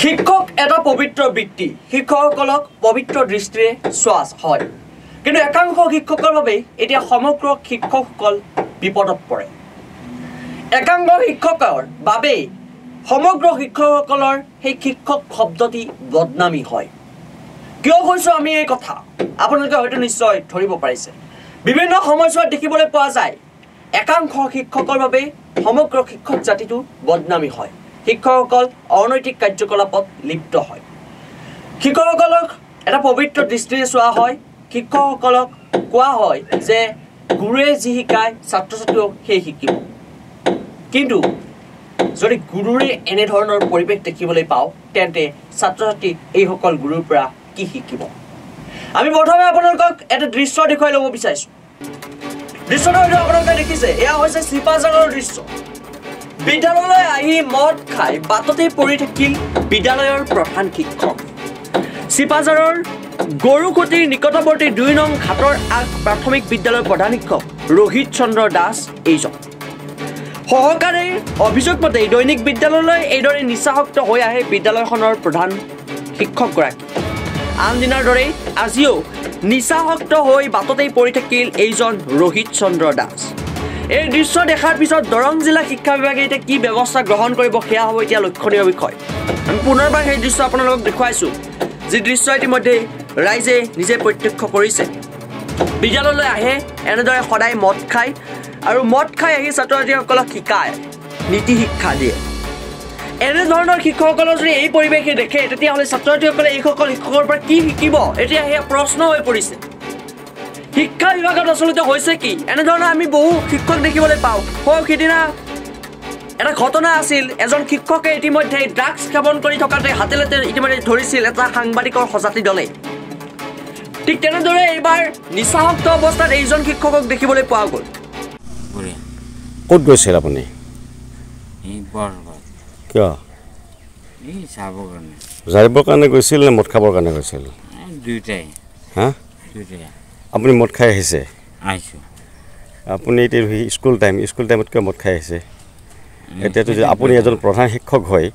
শিক্ষক এটা পবিত্ৰ বৃত্তি শিক্ষকসকলক পবিত্ৰ দৃষ্টিৰে চোৱা হয় কিন্তু একাংশ শিক্ষকৰ বাবে এতিয়া সমগ্ৰ শিক্ষকসকল বিপদত পৰে একাংশ শিক্ষকৰ বাবে সমগ্ৰ শিক্ষকসকলৰ সেই শিক্ষক শব্দটি বদনামী হয় কিয় কৈছো আমি এই কথা আপোনালোকে হয়তো নিশ্চয় ধৰিব পাৰিছে বিভিন্ন সময়ছোৱাত দেখিবলৈ পোৱা যায় একাংশ শিক্ষকৰ বাবে সমগ্ৰ শিক্ষক জাতিটো বদনামী হয় শিক্ষকসকল অনৈতিক কাৰ্যকলাপত লিপ্ত হয় শিক্ষকসকলক এটা পবিত্ৰ দৃষ্টিৰে চোৱা হয় শিক্ষকসকলক কোৱা হয় যে গুৰুৱে যি শিকায় ছাত্ৰ ছাত্ৰীও সেই শিকিব কিন্তু যদি গুৰুৰে এনে ধৰণৰ পৰিৱেশ দেখিবলৈ পাওঁ তেন্তে ছাত্ৰ ছাত্ৰী এইসকল গুৰুৰ পৰা কি শিকিব আমি প্ৰথমে আপোনালোকক এটা দৃশ্য দেখুৱাই ল'ব বিচাৰিছোঁ দৃশ্যটো হয়তো আপোনালোকে দেখিছে এয়া হৈছে চিপাঝাৰৰ দৃশ্য বিদ্যালয়লৈ আহি মদ খাই বাটতে পৰি থাকিল বিদ্যালয়ৰ প্ৰধান শিক্ষক চিপাঝাৰৰ গৰুখুটিৰ নিকটৱৰ্তী ২ নং ঘাটৰ আগ প্ৰাথমিক বিদ্যালয়ৰ প্ৰধান শিক্ষক ৰোহিত চন্দ্ৰ দাস এইজন সহকাৰীৰ অভিযোগ মতে দৈনিক বিদ্যালয়লৈ এইদৰে নিচাসক্ত হৈ আহে বিদ্যালয়খনৰ প্ৰধান শিক্ষকগৰাকী আন দিনাৰ দৰে আজিও নিচাসক্ত হৈ বাটতেই পৰি থাকিল এইজন ৰোহিত চন্দ্ৰ দাস এই দৃশ্য দেখাৰ পিছত দৰং জিলা শিক্ষা বিভাগে এতিয়া কি ব্যৱস্থা গ্ৰহণ কৰিব সেয়া হ'ব এতিয়া লক্ষণীয় বিষয় আমি পুনৰবাৰ সেই দৃশ্য আপোনালোকক দেখুৱাইছোঁ যি দৃশ্য ইতিমধ্যে ৰাইজে নিজে প্ৰত্যক্ষ কৰিছে বিদ্যালয়লৈ আহে এনেদৰে সদায় মদ খায় আৰু মদ খাই আহি ছাত্ৰ ছাত্ৰীসকলক শিকায় নীতি শিক্ষা দিয়ে এনেধৰণৰ শিক্ষকসকলৰ যদি এই পৰিৱেশে দেখে তেতিয়াহ'লে ছাত্ৰ ছাত্ৰীসকলে এইসকল শিক্ষকৰ পৰা কি শিকিব এতিয়া সেয়া প্ৰশ্ন হৈ পৰিছে শিক্ষা বিভাগত আচলতে হৈছে কি এনেধৰণৰ আমি বহু শিক্ষক দেখিবলৈ পাওঁ সিদিনা এটা ঘটনা আছিল এজন শিক্ষকে ইতিমধ্যে ড্ৰাগছ সেৱন কৰি থকাতে হাতেলেতে ইতিমধ্যে ধৰিছিল এটা সাংবাদিকৰ সজাতি দলে ঠিক তেনেদৰে এইবাৰ নিচাসক্ত অৱস্থাত এইজন শিক্ষকক দেখিবলৈ পোৱা গ'ল ক'ত গৈছিল আপুনি কিয় যাবৰ কাৰণে গৈছিল নে মদ খাবৰ কাৰণে গৈছিল দুয়োটাই হা আপুনি মদ খাই আহিছে আপুনি এতিয়া স্কুল টাইমত কিয় মদ খাই আহিছে এতিয়াতো যে আপুনি এজন প্ৰধান শিক্ষক হয়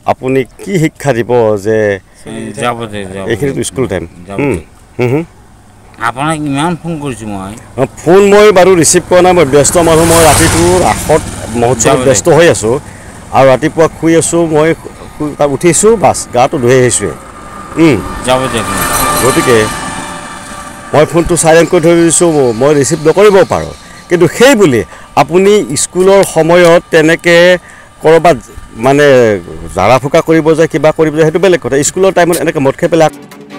আপুনি কি শিক্ষা দিব যে এইখিনিতো স্কুল টাইম আপোনাক ইমান ফোন কৰিছোঁ ফোন মই বাৰু ৰিচিভ কৰা নাই মই ব্যস্ত মানুহ মই ৰাতিটো ৰাসত মহোৎসৱত ব্যস্ত হৈ আছোঁ আৰু ৰাতিপুৱা শুই আছোঁ মই তাত উঠিছোঁ বাছ গাটো ধুই আহিছোঁৱে গতিকে মই ফোনটো চাইলেণ্ট কৰি থৈ দিছোঁ মই ৰিচিভ নকৰিব পাৰোঁ কিন্তু সেই বুলি আপুনি স্কুলৰ সময়ত তেনেকৈ ক'ৰবাত মানে জাৰা ফুকা কৰিব যায় কিবা কৰিব যায় সেইটো বেলেগ কথা স্কুলৰ টাইমত এনেকৈ মদ খাই পেলাই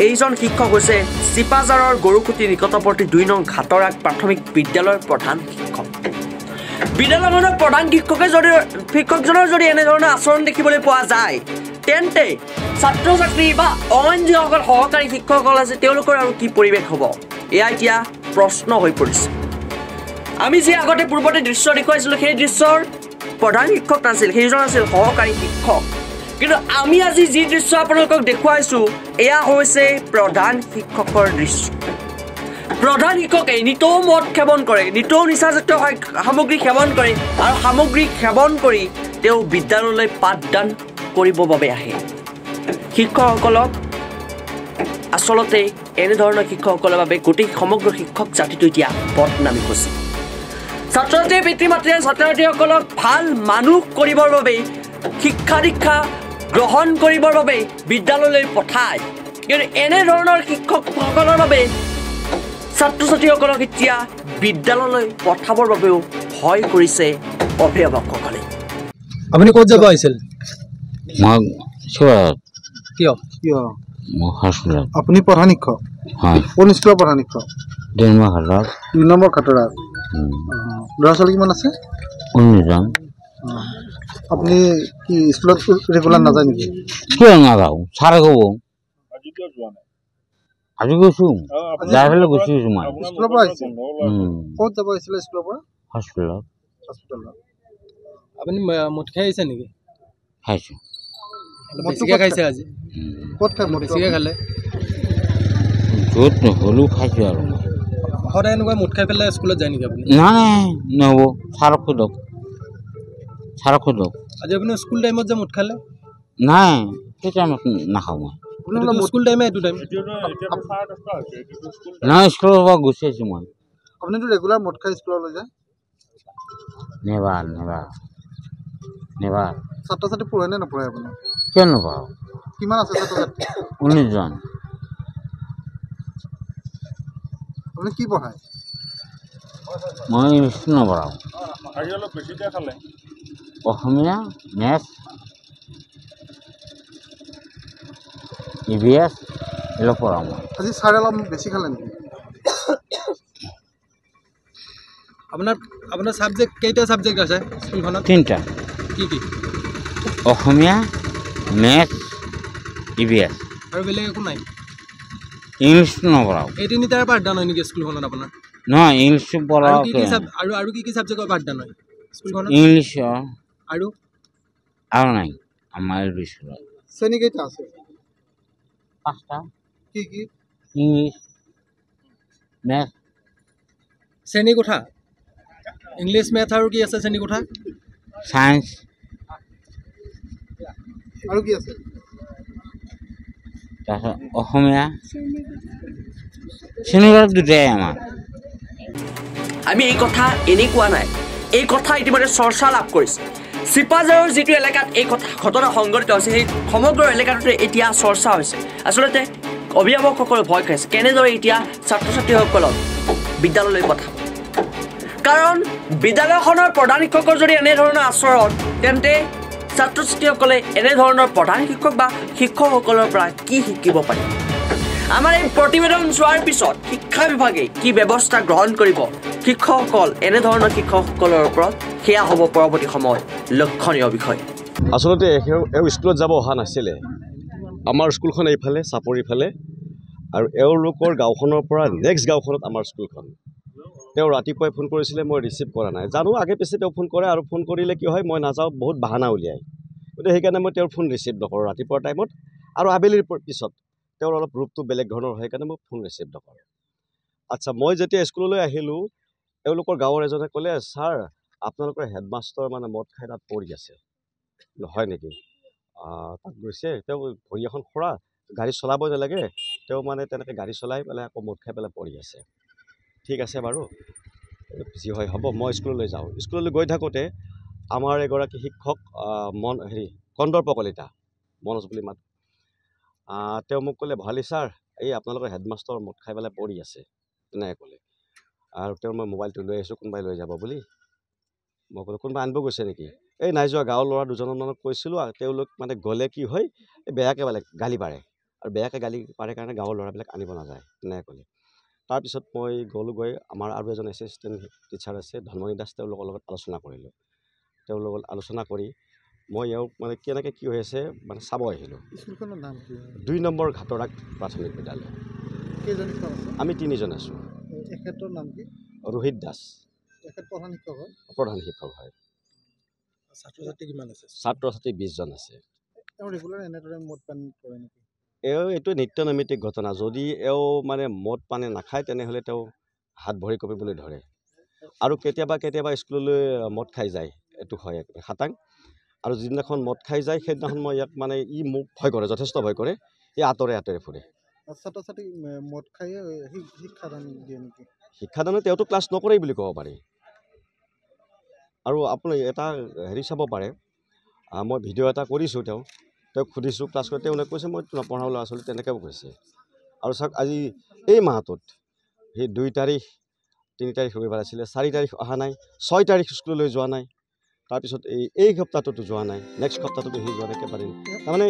এইজন শিক্ষক হৈছে চিপাঝাৰৰ গৰুখুটিৰ নিকটৱৰ্তী ২ নং ঘাটৰ আগ প্ৰাথমিক বিদ্যালয়ৰ প্ৰধান শিক্ষক বিদ্যালয়খনৰ প্ৰধান শিক্ষকজনৰ যদি এনেধৰণৰ আচৰণ দেখিবলৈ পোৱা যায় তেন্তে ছাত্ৰ ছাত্ৰী বা অইন যিসকল সহকাৰী শিক্ষকসকল আছে তেওঁলোকৰ আৰু কি পৰিৱেশ হ'ব এয়া এতিয়া প্ৰশ্ন হৈ পৰিছে আমি যি আগতে পূৰ্বতে দৃশ্য দেখুৱাইছিলোঁ সেই দৃশ্যৰ প্ৰধান শিক্ষক নাছিল সেইজন আছিল সহকাৰী শিক্ষক কিন্তু আমি আজি যি দৃশ্য আপোনালোকক দেখুৱাইছোঁ এয়া হৈছে প্ৰধান শিক্ষকৰ দৃশ্য প্ৰধান শিক্ষকে নিতৌ মদ সেৱন কৰে নিতৌ নিচাজাতীয় সামগ্ৰী সেৱন কৰে আৰু সামগ্ৰী সেৱন কৰি তেওঁ বিদ্যালয়লৈ পাঠদান কৰিবৰ বাবে আহে শিক্ষকসকলক আচলতে এনেধৰণৰ শিক্ষকসকলৰ বাবে গোটেই সমগ্ৰ শিক্ষক জাতিটো এতিয়া বদনামী হৈছে ছাত্ৰ ছাত্ৰীৰ পিতৃ মাতৃয়ে ছাত্ৰ ছাত্ৰীসকলক ভাল মানুহ কৰিবৰ বাবে শিক্ষা দীক্ষা গ্ৰহণ কৰিবৰ বাবে বিদ্যালয়লৈ পঠায় কিন্তু এনেধৰণৰ শিক্ষকসকলৰ বাবে ছাত্ৰ ছাত্ৰীসকলক এতিয়া বিদ্যালয়লৈ পঠাবৰ বাবেও ভয় কৰিছে অভিভাৱকসকলে আপুনি ক'ত যাব আহিছিল কিয় আপুনি প্ৰধান শিক্ষক কোন স্কুলৰ প্ৰধান শিক্ষক ২ নম্বৰ ঘাটৰ ল'ৰা ছোৱালী কিমান আছে আপুনি কি স্কুলত ৰেগুলাৰ নাযায় নেকি কিয় নাযাওঁ ছাৰে ক'ব আজি গৈছোঁ যাই পেলাই গুচি আহিছোঁ মই স্কুলৰ পৰা আহিছে ক'ত যাব আহিছিলে স্কুলৰ পৰা হস্পিটেলত আপুনি মদ খাই আহিছে নেকি খাইছোঁ বেছিকৈ খাইছে আজি ক'ত খাই বেছিকৈ খালে য'ত নহ'লেও খাইছোঁ আৰু সদায় এনেকুৱা মদ খাই পেলাই স্কুলত যায় নেকি আপুনি নাই নহ'ব ছাৰক সোধক আজি আপুনি স্কুল টাইমত যে মদ খালে নাই সেই টাইমত নাখাওঁ মই স্কুল টাইমে এইটো টাইম নাই স্কুলৰ পৰা গুচি আহিছোঁ মই আপুনিতো ৰেগুলাৰ মদ খাই স্কুললৈ যায় নেবাৰ ছাত্ৰ ছাত্ৰী পঢ়ে নে নপঢ়ে আপুনি কিয় নপঢ়াওঁ কিমান আছে ছাত্ৰ ছাত্ৰী 19 জন আপুনি কি পঢ়ায় মই ইংলিছ নপঢ়াওঁ অসমীয়া মেথছ EVS এইবিলাক পঢ়াওঁ মই আজি ছাৰে অলপ বেছি খালে নেকি আপোনাৰ ছাবজেক্ট কেইটা ছাবজেক্ট আছে স্কুলখনত 3টা কি অসমীয়া মেথছ EVS আৰু বেলেগ একো নাই ইংলিছ নপঢ়াওঁ এই তিনিটাৰ পাঠদান হয় নেকি স্কুলখনত আপোনাৰ নহয় ইংলিছটো পঢ়াওঁ আৰু কি ছাবজেক্টৰ পাঠদান হয় স্কুলখনত ইংলিছৰ আৰু নাই আমাৰ স্কুলত শ্ৰেণী কেইটা আছে 5টা কি ইংলিছ মেথছ শ্ৰেণীকোঠা ইংলিছ মেথ আৰু কি আছে শ্ৰেণীকোঠা ছায়েন্স আৰু কি আছে তাৰপিছত অসমীয়া শ্ৰেণীকোঠা দুটাই আমাৰ আমি এই কথা এনেই কোৱা নাই এই কথা ইতিমধ্যে চৰ্চা লাভ কৰিছে চিপাঝাৰৰ যিটো এলেকাত এই কথা ঘটনা সংঘটিত হৈছে সেই সমগ্ৰ এলেকাটোতে এতিয়া চৰ্চা হৈছে আচলতে অভিভাৱকসকলে ভয় খাইছে কেনেদৰে এতিয়া ছাত্ৰ ছাত্ৰীসকলক বিদ্যালয়লৈ পঠাব কাৰণ বিদ্যালয়খনৰ প্ৰধান শিক্ষকৰ যদি এনেধৰণৰ আচৰণ তেন্তে ছাত্ৰ ছাত্ৰীসকলে এনেধৰণৰ প্ৰধান শিক্ষক বা শিক্ষকসকলৰ পৰা কি শিকিব পাৰে আমাৰ এই প্ৰতিবেদন চোৱাৰ পিছত শিক্ষা বিভাগে কি ব্যৱস্থা গ্ৰহণ কৰিব শিক্ষকসকল এনেধৰণৰ শিক্ষকসকলৰ ওপৰত সেয়া হ'ব পৰৱৰ্তী সময়ত লক্ষণীয় বিষয় আচলতে এওঁ স্কুলত যাব অহা নাছিলে আমাৰ স্কুলখন এইফালে চাপৰিৰ ফালে আৰু এওঁলোকৰ গাঁওখনৰ পৰা নেক্সট গাঁওখনত আমাৰ স্কুলখন তেওঁ ৰাতিপুৱাই ফোন কৰিছিলে মই ৰিচিভ কৰা নাই জানো আগে পিছে তেওঁ ফোন কৰে আৰু ফোন কৰিলে কি হয় মই নাযাওঁ বহুত বাহানা উলিয়াই গতিকে সেইকাৰণে মই তেওঁৰ ফোন ৰিচিভ নকৰোঁ ৰাতিপুৱাৰ টাইমত আৰু আবেলিৰ পিছত তেওঁৰ অলপ ৰূপটো বেলেগ ধৰণৰ হয় সেইকাৰণে মই ফোন ৰিচিভ নকৰোঁ আচ্ছা মই যেতিয়া স্কুললৈ আহিলোঁ এওঁলোকৰ গাঁৱৰ এজনে ক'লে ছাৰ আপোনালোকৰ হেডমাষ্টাৰ মানে মদ খাই তাত পৰি আছে হয় নেকি তাত গৈছে তেওঁ ভৰি এখন খোৰা গাড়ী চলাব নালাগে তেওঁ মানে তেনেকৈ গাড়ী চলাই পেলাই আকৌ মদ খাই পেলাই পৰি আছে ঠিক আছে বাৰু যি হয় হ'ব মই স্কুললৈ যাওঁ স্কুললৈ গৈ থাকোঁতে আমাৰ এগৰাকী শিক্ষক কন্দৰ্প কলিতা মনোজ বুলি মাত তেওঁ মোক ক'লে ভালি ছাৰ এই আপোনালোকৰ হেডমাষ্টাৰ মদ খাই পেলাই পৰি আছে তেনেকৈ ক'লে আৰু তেওঁৰ মই মোবাইলটো লৈ আহিছোঁ কোনোবাই লৈ যাব বুলি মই ক'লোঁ কোনোবাই আনিব গৈছে নেকি এই নাই যোৱা গাঁৱৰ ল'ৰা দুজনমানক কৈছিলোঁ আৰু তেওঁলোক মানে গ'লে কি হয় এই বেয়াকৈ মানে গালি পাৰে আৰু বেয়াকৈ গালি পাৰে কাৰণে গাঁৱৰ ল'ৰাবিলাক আনিব নাযায় তেনেকৈ ক'লে তাৰপিছত মই গ'লোঁ গৈ আমাৰ আৰু এজন এছিষ্টেণ্ট টিচাৰ আছে ধনমণি দাস তেওঁলোকৰ লগত আলোচনা কৰিলোঁ তেওঁৰ লগত আলোচনা কৰি মই এওঁক মানে কেনেকৈ কি হৈ আছে মানে চাব আহিলোঁ স্কুলখনৰ নাম কি 2 নম্বৰ ঘাটৰাক প্ৰাথমিক বিদ্যালয় কেইজন শিক্ষক আছে আমি 3জন আছোঁ এখেতৰ নাম কি ৰোহিত দাস এখেত প্ৰধান শিক্ষক হয় প্ৰধান শিক্ষক হয় ছাত্ৰ ছাত্ৰী কিমান আছে ছাত্ৰ ছাত্ৰী 20 জন আছে তেওঁ ৰেগুলাৰ এনেদৰে মদ পান কৰে নেকি এইটো নিত্য নৈমিত্তিক ঘটনা যদি এওঁ মানে মদ পানী নাখায় তেনেহ'লে তেওঁ হাত ভৰি কঁপিবলৈ ধৰে আৰু কেতিয়াবা স্কুললৈ মদ খাই যায় এইটো হয় খাটাং আৰু যিদিনাখন মদ খাই যায় সেইদিনাখন মই ইয়াক মানে মোক ভয় কৰে যথেষ্ট ভয় কৰে আঁতৰে ফুৰে ছাত্ৰ ছাত্ৰী মদ খাই শিক্ষাদান দিয়ে নেকি শিক্ষাদানে তেওঁতো ক্লাছ নকৰেই বুলি ক'ব পাৰি আৰু আপুনি এটা চাব পাৰে মই ভিডিঅ' এটা কৰিছোঁ তেওঁক সুধিছোঁ ক্লাছ কৰি তেওঁলোকে কৈছে মই নপঢ়াওঁ ল'ৰা ছোৱালী তেনেকৈও কৈছে আৰু চাওক আজি এই মাহটোত সেই 2 তাৰিখ 3 তাৰিখ ৰবিবাৰ আছিলে 4 তাৰিখ অহা নাই 6 তাৰিখ স্কুললৈ যোৱা নাই তাৰপিছত এই সপ্তাহটোতো যোৱা নাই নেক্সট সপ্তাহটোতো সি যোৱা নাই কেইবাদিন তাৰমানে